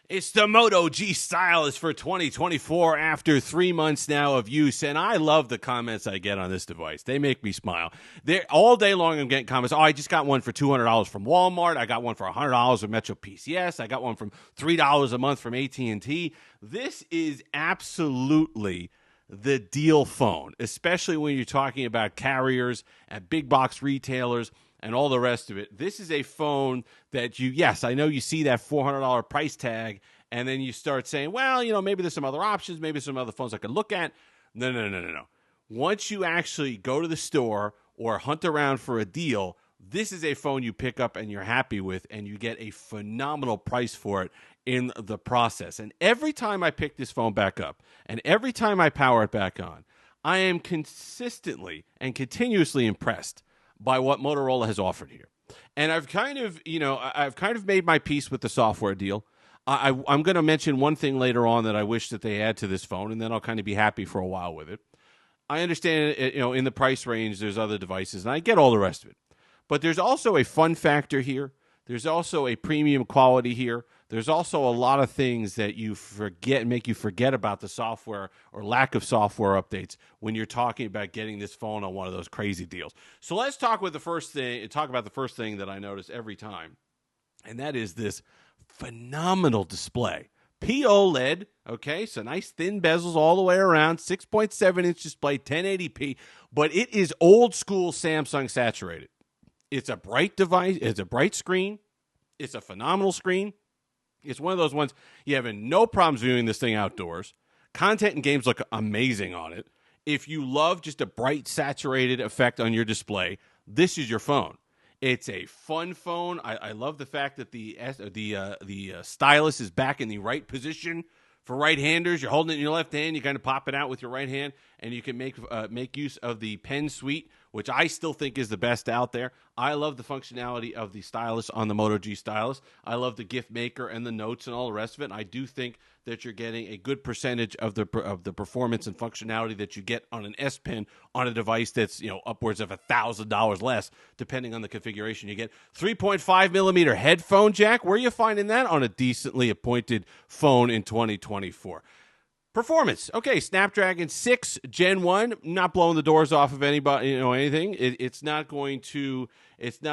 It's the Moto G Stylus for 2024 after 3 months now of use, and I love the comments I get on this device. They make me smile. All day long I'm getting comments, I just got one for $200 from Walmart. I got one for $100 with Metro PCS. I got one from $3 a month from AT&T. This is absolutely the deal phone, especially when you're talking about carriers and big box retailers and all the rest of it. This is a phone that yes, I know you see that $400 price tag, and then you start saying, well, maybe there's some other options, maybe some other phones I could look at. No. Once you actually go to the store or hunt around for a deal, this is a phone you pick up and you're happy with, and you get a phenomenal price for it in the process. And every time I pick this phone back up, and every time I power it back on, I am consistently and continuously impressed by what Motorola has offered here. And I've kind of made my peace with the software deal. I'm going to mention one thing later on that I wish that they add to this phone, and then I'll kind of be happy for a while with it. I understand, in the price range, there's other devices, and I get all the rest of it. But there's also a fun factor here. There's also a premium quality here. There's also a lot of things that make you forget about the software or lack of software updates when you're talking about getting this phone on one of those crazy deals. So let's talk about the first thing that I notice every time, and that is this phenomenal display. POLED, okay, so nice thin bezels all the way around, 6.7-inch display, 1080p, but it is old school Samsung saturated. It's a bright device. It's a bright screen. It's a phenomenal screen. It's one of those ones you have no problems viewing this thing outdoors. Content and games look amazing on it. If you love just a bright, saturated effect on your display, this is your phone. It's a fun phone. I love the fact that the stylus is back in the right position for right-handers. You're holding it in your left hand. You kind of pop it out with your right hand, and you can make use of the pen suite, which I still think is the best out there. I love the functionality of the stylus on the Moto G Stylus. I love the gift maker and the notes and all the rest of it. And I do think that you're getting a good percentage of the performance and functionality that you get on an S Pen on a device that's upwards of $1,000 less, depending on the configuration you get. 3.5 millimeter headphone jack. Where are you finding that on a decently appointed phone in 2024? Performance. Okay, Snapdragon 6 Gen 1, not blowing the doors off of anybody, anything. It's not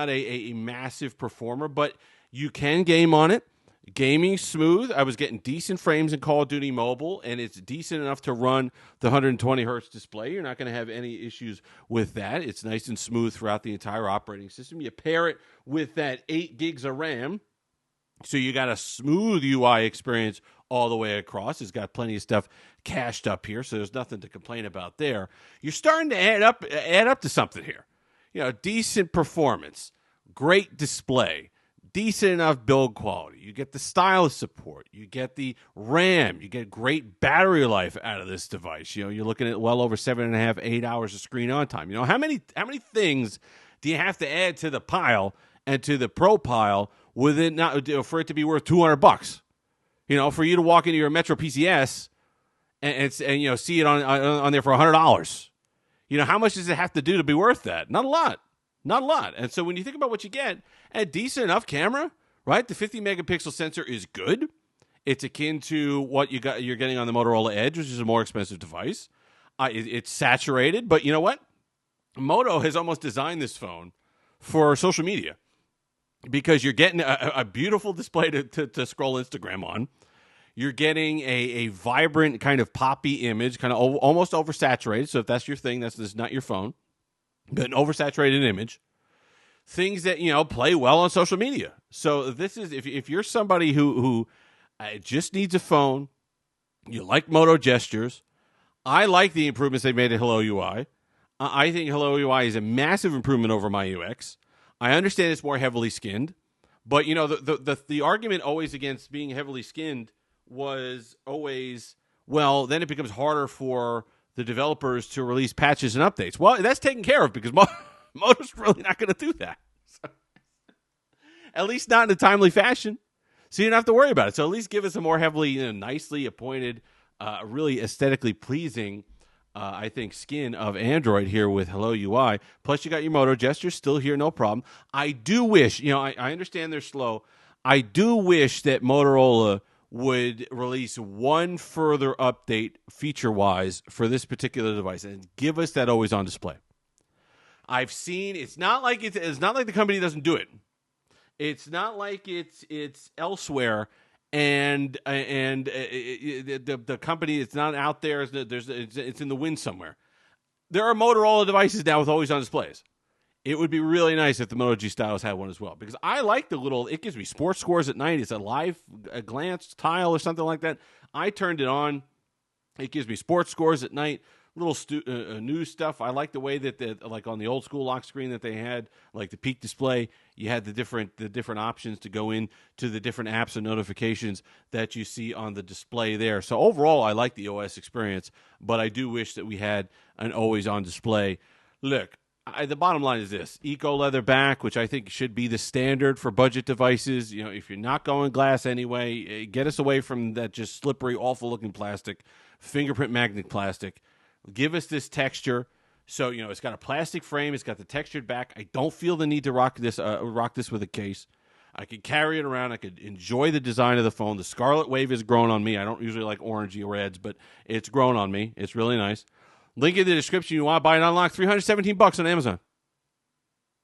a massive performer, but you can game on it. Gaming smooth. I was getting decent frames in Call of Duty Mobile, and it's decent enough to run the 120 hertz display. You're not going to have any issues with that. It's nice and smooth throughout the entire operating system. You pair it with that 8 gigs of RAM, so you got a smooth UI experience all the way across. It's got plenty of stuff cached up here, so there's nothing to complain about there. You're starting to add up to something here. Decent performance, great display, decent enough build quality. You get the stylus support. You get the RAM. You get great battery life out of this device. You're looking at well over 7.5, 8 hours of screen on time. How many things do you have to add to the pile and to the pro pile for it to be worth $200? For you to walk into your Metro PCS and see it on there for $100. How much does it have to do to be worth that? Not a lot. And so when you think about what you get, a decent enough camera, right? The 50 megapixel sensor is good. It's akin to what you're getting on the Motorola Edge, which is a more expensive device. It's saturated, but you know what? Moto has almost designed this phone for social media, because you're getting a beautiful display to scroll Instagram on. You're getting a vibrant kind of poppy image, kind of almost oversaturated. So if that's your thing, that's not your phone. But an oversaturated image. Things that, play well on social media. So this is, if you're somebody who just needs a phone, you like Moto gestures. I like the improvements they made at Hello UI. I think Hello UI is a massive improvement over my UX. I understand it's more heavily skinned, but the argument always against being heavily skinned was always, well, then it becomes harder for the developers to release patches and updates. Well, that's taken care of because Moto's really not going to do that. So, at least not in a timely fashion. So you don't have to worry about it. So at least give us a more heavily, nicely appointed, really aesthetically pleasing I think, skin of Android here with Hello UI. Plus, you got your Moto gestures still here, no problem. I do wish, I understand they're slow. I do wish that Motorola would release one further update feature-wise for this particular device and give us that always on display. I've seen it's not like the company doesn't do it. It's not like it's elsewhere and the company it's not out there. It's in the wind somewhere. There are Motorola devices now with always on displays. It would be really nice if the Moto G Stylus had one as well, because I like it gives me sports scores at night. It's a glance tile or something like that. I turned it on. It gives me sports scores at night, little news stuff. I like the way that like on the old school lock screen that they had, like the peak display, you had the different options to go in to the different apps and notifications that you see on the display there. So overall, I like the OS experience, but I do wish that we had an always on display. Look, the bottom line is this: eco leather back, which I think should be the standard for budget devices. You know, if you're not going glass anyway, get us away from that just slippery, awful looking plastic, fingerprint magnet plastic. Give us this texture. So, you know, it's got a plastic frame. It's got the textured back. I don't feel the need to rock this with a case. I could carry it around. I could enjoy the design of the phone. The Scarlet Wave has grown on me. I don't usually like orangey or reds, but it's grown on me. It's really nice. Link in the description. You want to buy it unlocked, $317 on Amazon.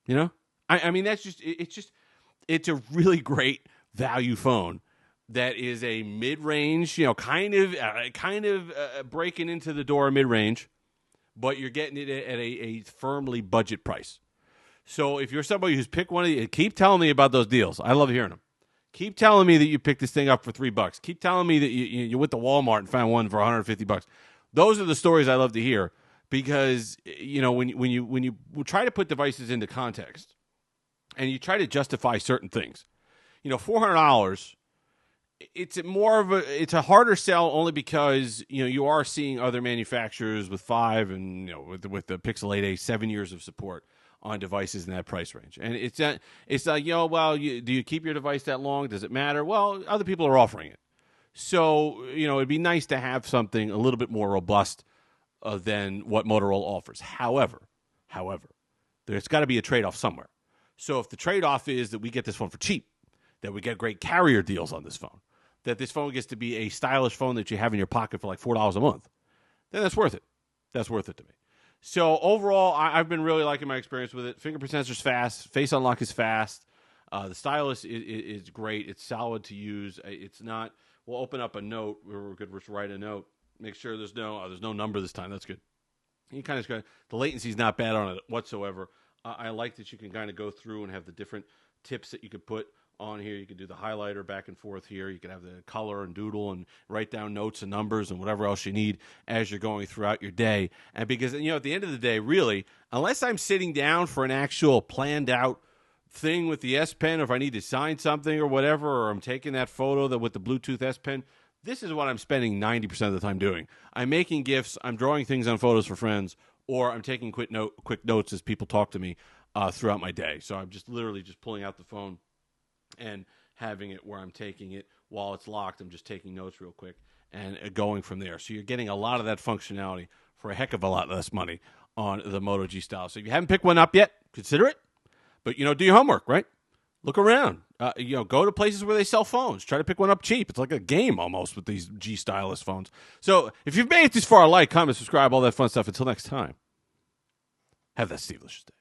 You know? I mean, it's a really great value phone. That is a mid-range, you know, kind of breaking into the door mid-range, but you're getting it at a firmly budget price. So if you're somebody who's picked one of these, keep telling me about those deals. I love hearing them. Keep telling me that you picked this thing up for $3. Keep telling me that you went to Walmart and found one for $150. Those are the stories I love to hear, because you know when you try to put devices into context and you try to justify certain things, you know, $400. It's a harder sell only because, you know, you are seeing other manufacturers with 5 and, you know, with the Pixel 8a 7 years of support on devices in that price range. And it's like, you know, well, do you keep your device that long? Does it matter? Well, other people are offering it. So, you know, it'd be nice to have something a little bit more robust than what Motorola offers. However, there's got to be a trade-off somewhere. So if the trade-off is that we get this phone for cheap, that we get great carrier deals on this phone, that this phone gets to be a stylish phone that you have in your pocket for like $4 a month, then that's worth it. That's worth it to me. So overall, I've been really liking my experience with it. Fingerprint sensor's fast. Face unlock is fast. The stylus is great. It's solid to use. It's not. We'll open up a note. We're good. We'll write a note. Make sure there's no number this time. That's good. You kind of the latency's not bad on it whatsoever. I like that you can kind of go through and have the different tips that you could put on here. You could do the highlighter back and forth here. You could have the color and doodle and write down notes and numbers and whatever else you need as you're going throughout your day. And because, you know, at the end of the day, really, unless I'm sitting down for an actual planned out thing with the S Pen, or if I need to sign something or whatever, or I'm taking that photo with the Bluetooth S Pen, this is what I'm spending 90% of the time doing. I'm making GIFs, I'm drawing things on photos for friends, or I'm taking quick notes as people talk to me throughout my day. So I'm just literally just pulling out the phone and having it where I'm taking it while it's locked. I'm just taking notes real quick and going from there. So you're getting a lot of that functionality for a heck of a lot less money on the Moto G Stylus. So if you haven't picked one up yet, consider it. But, you know, do your homework, right? Look around. You know, go to places where they sell phones. Try to pick one up cheap. It's like a game almost with these G Stylus phones. So if you've made it this far, like, comment, subscribe, all that fun stuff. Until next time, have that Steve-licious day.